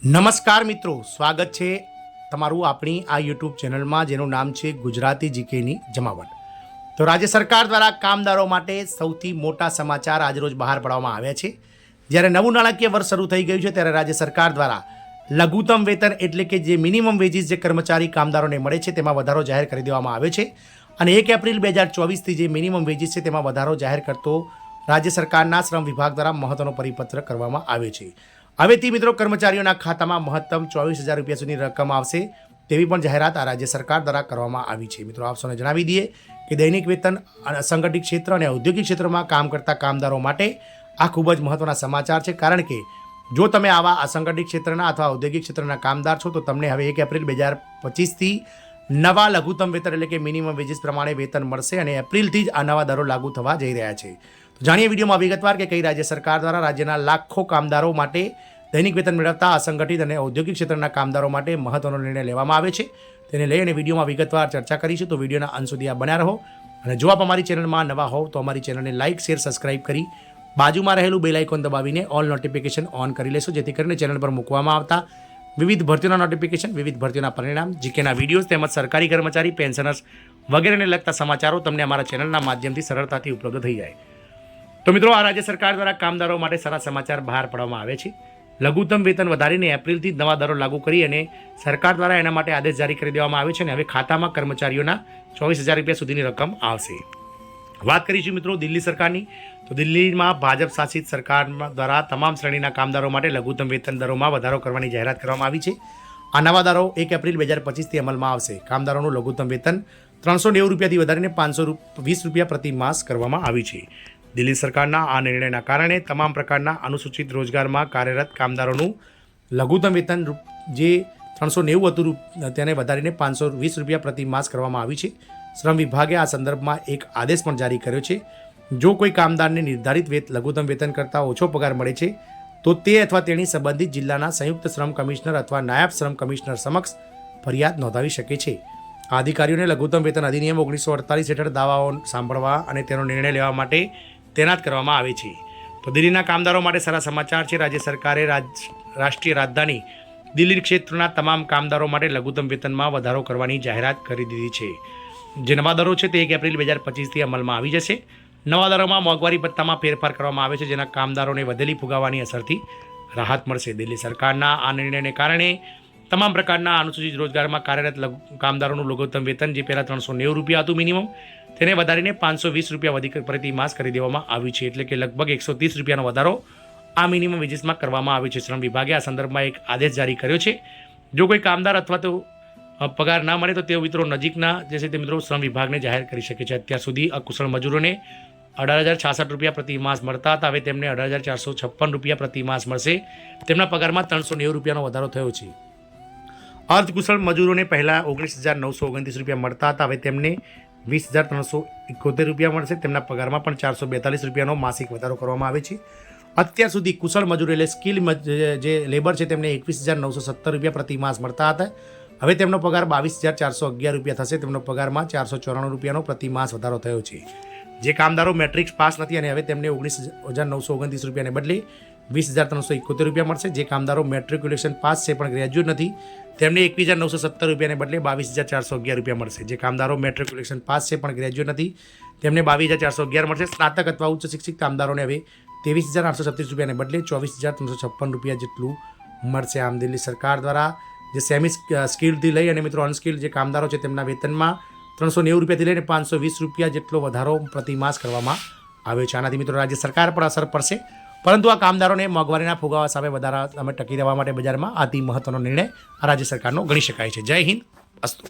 નમસ્કાર મિત્રો, સ્વાગત છે તમારું આપણી આ યુટ્યુબ ચેનલમાં જેનું નામ છે ગુજરાતી જીકેની જમાવટ। તો રાજ્ય સરકાર દ્વારા કામદારો માટે સૌથી મોટા સમાચાર આજરોજ બહાર પાડવામાં આવ્યા છે। જ્યારે નવું નાણાકીય વર્ષ શરૂ થઈ ગયું છે ત્યારે રાજ્ય સરકાર દ્વારા લઘુત્તમ વેતન એટલે કે જે મિનિમમ વેજીસ જે કર્મચારી કામદારોને મળે છે તેમાં વધારો જાહેર કરી દેવામાં આવ્યો છે અને 1 એપ્રિલ 2024થી જે મિનિમમ વેજીસ છે તેમાં વધારો જાહેર કરતો રાજ્ય સરકારના શ્રમ વિભાગ દ્વારા મહત્વનો પરિપત્ર કરવામાં આવ્યો છે। હવેથી મિત્રો કર્મચારીઓના ખાતામાં મહત્તમ 24,000 રૂપિયા સુધીની રકમ આવશે તેવી પણ જાહેરાત આ રાજ્ય સરકાર દ્વારા કરવામાં આવી છે। મિત્રો આપ સૌને જણાવી દઈએ કે દૈનિક વેતન અસંગઠિત ક્ષેત્ર અને ઔદ્યોગિક ક્ષેત્રમાં કામ કરતા કામદારો માટે આ ખૂબ જ મહત્વના સમાચાર છે, કારણ કે જો તમે આવા અસંગઠિત ક્ષેત્રના અથવા ઔદ્યોગિક ક્ષેત્રના કામદાર છો તો તમને હવે 1 એપ્રિલ 2025થી નવા લઘુત્તમ વેતન એટલે કે મિનિમમ વેજીસ પ્રમાણે વેતન મળશે અને એપ્રિલથી જ આ નવા દરો લાગુ થવા જઈ રહ્યા છે। તો જાણીએ વિડીયોમાં વિગતવાર કે કઈ રાજ્ય સરકાર દ્વારા રાજ્યના લાખો કામદારો માટે દૈનિક વેતન મેળવતા અસંગઠિત અને ઔદ્યોગિક ક્ષેત્રના કામદારો માટે મહત્વનો નિર્ણય લેવામાં આવે છે તેને લઈ અને વિડીયોમાં વિગતવાર ચર્ચા કરીશું। તો વિડીયોના અંત સુધી આ બન્યા રહો અને જો આપ અમારી ચેનલમાં નવા હોવ તો અમારી ચેનલને લાઇક, શેર, સબસ્ક્રાઇબ કરી બાજુમાં રહેલું બેલ આઇકોન દબાવીને ઓલ નોટિફિકેશન ઓન કરી લેશો, જેથી કરીને ચેનલ પર મૂકવામાં આવતા વિવિધ ભરતીઓના નોટિફિકેશન, વિવિધ ભરતીઓના પરિણામ, જીકેના વિડીયોઝ તેમજ સરકારી કર્મચારી, પેન્શનર્સ વગેરેને લગતા સમાચારો તમને અમારા ચેનલના માધ્યમથી સરળતાથી ઉપલબ્ધ થઈ જાય। તો મિત્રો આ રાજ્ય સરકાર દ્વારા કામદારો માટે સારા સમાચાર બહાર પાડવામાં આવે છે। લઘુત્તમ વેતન વધારીને એપ્રિલથી જ નવા દરો લાગુ કરી અને સરકાર દ્વારા એના માટે આદેશ જારી કરી દેવામાં આવે છે અને હવે ખાતામાં કર્મચારીઓના 24,000 રૂપિયા સુધીની રકમ આવશે। વાત કરીશું મિત્રો દિલ્હી સરકારની, તો દિલ્હીમાં ભાજપ શાસિત સરકાર દ્વારા તમામ શ્રેણીના કામદારો માટે લઘુત્તમ વેતન દરોમાં વધારો કરવાની જાહેરાત કરવામાં આવી છે। આ નવા દરો 1 એપ્રિલ 2025થી અમલમાં આવશે। કામદારોનું લઘુત્તમ વેતન 390 રૂપિયાથી વધારીને 520 રૂપિયા પ્રતિ માસ કરવામાં આવ્યું છે। દિલ્હી સરકારના આ નિર્ણયના કારણે તમામ પ્રકારના અનુસૂચિત રોજગારમાં કાર્યરત કામદારોનું લઘુત્તમ વેતન જે 390 હતું તેને વધારીને 520 રૂપિયા પ્રતિ માસ કરવામાં આવ્યું છે। શ્રમ વિભાગે આ સંદર્ભમાં એક આદેશ પણ જારી કર્યો છે। જો કોઈ કામદારને નિર્ધારિત લઘુત્તમ વેતન કરતાં ઓછો પગાર મળે છે તો તે અથવા તેની સંબંધિત જિલ્લાના સંયુક્ત શ્રમ કમિશનર અથવા નાયબ શ્રમ કમિશનર સમક્ષ ફરિયાદ નોંધાવી શકે છે। આ અધિકારીઓને લઘુત્તમ વેતન અધિનિયમ 1948 હેઠળ દાવાઓ સાંભળવા અને તેનો નિર્ણય લેવા માટે તૈનાત કરવામાં આવે છે। તો દિલ્હીના કામદારો માટે સારા સમાચાર છે। રાજ્ય સરકારે રાષ્ટ્રીય રાજધાની દિલ્હી ક્ષેત્રના તમામ કામદારો માટે લઘુત્તમ વેતનમાં વધારો કરવાની જાહેરાત કરી દીધી છે। જે નવા દરો છે તે 1 એપ્રિલ 2025થી અમલમાં આવી જશે। નવા દરોમાં મોંઘવારી ભથ્થામાં ફેરફાર કરવામાં આવે છે, જેના કામદારોને વધેલી ફુગાવાની અસરથી રાહત મળશે। દિલ્હી સરકારના આ નિર્ણયને કારણે તમામ પ્રકારના અનુસૂચિત રોજગારમાં કાર્યરત કામદારોનું લઘુત્તમ વેતન જે પહેલાં 390 રૂપિયા હતું મિનિમમ, તેને વધારીને 520 રૂપિયા વધી પ્રતિ માસ કરી દેવામાં આવ્યું છે, એટલે કે લગભગ 130 રૂપિયાનો વધારો આ મિનિમમ વેજીસમાં કરવામાં આવ્યો છે। શ્રમ વિભાગે આ સંદર્ભમાં એક આદેશ જારી કર્યો છે। જો કોઈ કામદાર અથવા તો પગાર ના મળે તો તેઓ મિત્રો નજીકના જે છે તે મિત્રો શ્રમ વિભાગને જાહેર કરી શકે છે। અત્યાર સુધી અકુશળ મજૂરોને 18,066 રૂપિયા પ્રતિ માસ મળતા હતા, હવે તેમને 18,456 રૂપિયા પ્રતિ માસ મળશે। તેમના પગારમાં 390 રૂપિયાનો વધારો થયો છે। અર્ધકુશળ મજૂરોને પહેલાં 19,929 રૂપિયા મળતા હતા, હવે તેમને 20,371 રૂપિયા મળશે। તેમના પગારમાં પણ 442 રૂપિયાનો માસિક વધારો કરવામાં આવે છે। અત્યાર સુધી કુશળ મજૂર એટલે સ્કિલ જે લેબર છે તેમને 21,970 રૂપિયા પ્રતિ માસ મળતા હતા, હવે તેમનો પગાર 22,411 રૂપિયા થશે। તેમનો પગારમાં 494 રૂપિયાનો પ્રતિ માસ વધારો થયો છે। જે કામદારો મેટ્રિક્સ પાસ નથી અને હવે તેમને 19,929 રૂપિયાને બદલે 20,371 રૂપિયા મળશે। જે કામદારો મેટ્રિક્યુલેશન પાસ છે પણ ગ્રેજ્યુએટ નથી તેમને 21,970 રૂપિયાને બદલે 22,411 રૂપિયા મળશે। જે કામદારો મેટ્રિક્યુલેશન પાસ છે પણ ગ્રેજ્યુએટ નથી તેમને 22,411 મળશે। સ્નાતક અથવા ઉચ્ચ શિક્ષિત કામદારોને હવે 23,836 રૂપિયાને બદલે 24,356 રૂપિયા જેટલું મળશે। આમ દિલ્હી સરકાર દ્વારા જે સેમી સ્કિલ્ડથી લઈ અને મિત્રો અનસ્કિલ્ડ જે કામદારો છે તેમના વેતનમાં 390 રૂપિયાથી લઈને 520 રૂપિયા જેટલો વધારો પ્રતિ માસ કરવામાં આવ્યો છે। આનાથી મિત્રો રાજ્ય સરકાર પર અસર પડશે, પરંતુ આ કામદારોને મોંઘવારીના ફુગાવા સામે વધારા ટકી રહેવા માટે બજારમાં અતિ મહત્વનો નિર્ણય આ રાજ્ય સરકારનો ગણી શકાય છે। જય હિન્દ, અસ્તુ।